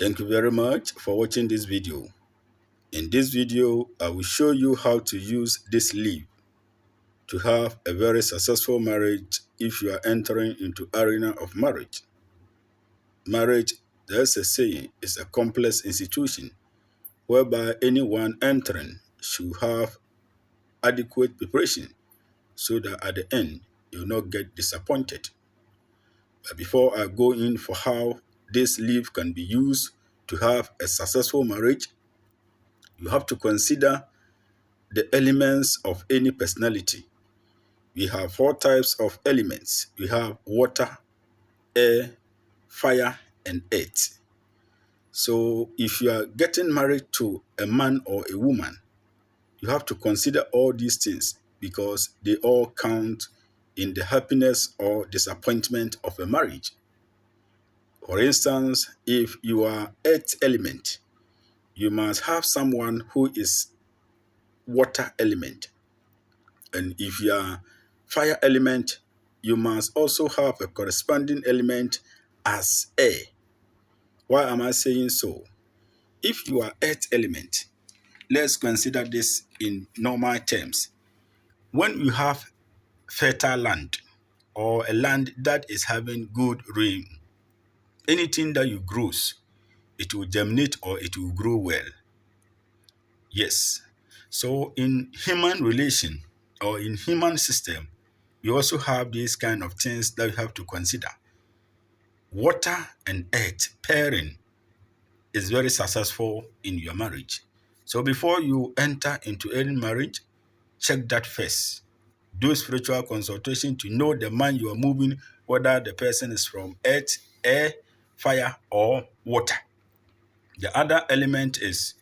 Thank you very much for watching this video. In this video, I will show you how to use this leaf to have a very successful marriage if you are entering into arena of marriage. Marriage, there's a saying, is a complex institution whereby anyone entering should have adequate preparation so that at the end, you will not get disappointed. But before I go in for how this leaf can be used to have a successful marriage, you have to consider the elements of any personality. We have 4 types of elements. We have water, air, fire, and earth. So if you are getting married to a man or a woman, you have to consider all these things because they all count in the happiness or disappointment of a marriage. For instance, if you are earth element, you must have someone who is water element. And if you are fire element, you must also have a corresponding element as air. Why am I saying so? If you are earth element, let's consider this in normal terms. When you have fertile land or a land that is having good rain, anything that you grows, it will germinate or it will grow well. Yes. So in human relation or in human system, you also have these kind of things that you have to consider. Water and earth pairing is very successful in your marriage. So before you enter into any marriage, check that first. Do spiritual consultation to know the man you are moving, whether the person is from earth, air, fire, or water. The other element is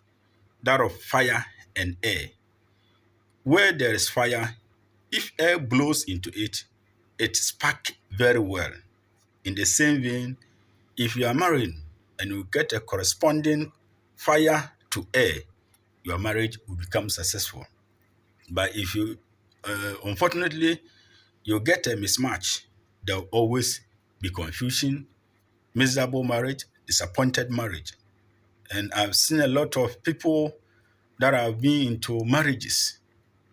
that of fire and air. Where there is fire, if air blows into it, it sparks very well. In the same vein, if you are married and you get a corresponding fire to air, your marriage will become successful. But if you, unfortunately, you get a mismatch, there will always be confusion, miserable marriage, disappointed marriage. And I've seen a lot of people that have been into marriages.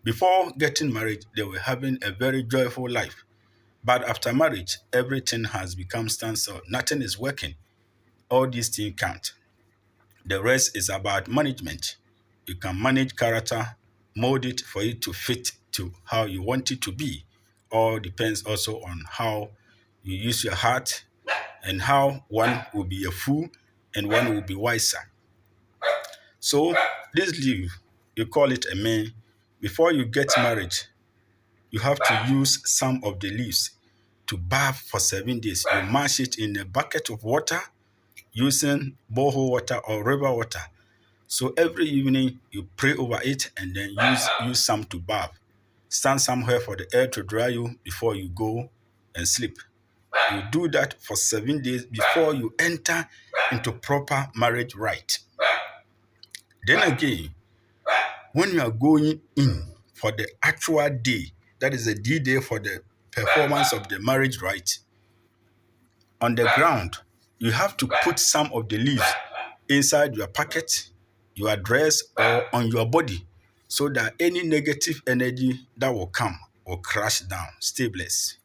Before getting married, they were having a very joyful life. But after marriage, everything has become standstill. Nothing is working. All these things count. The rest is about management. You can manage character, mold it for it to fit to how you want it to be. All depends also on how you use your heart and how one will be a fool and one will be wiser. So this leaf, you call it a man. Before you get married, you have to use some of the leaves to bath for 7 days. You mash it in a bucket of water using borehole water or river water. So every evening you pray over it and then use some to bath. Stand somewhere for the air to dry you before you go and sleep. You do that for 7 days before you enter into proper marriage rite. Then again, when you are going in for the actual day, that is the D-Day for the performance of the marriage rite, on the ground, you have to put some of the leaves inside your pocket, your dress, or on your body so that any negative energy that will come will crash down. Stay blessed.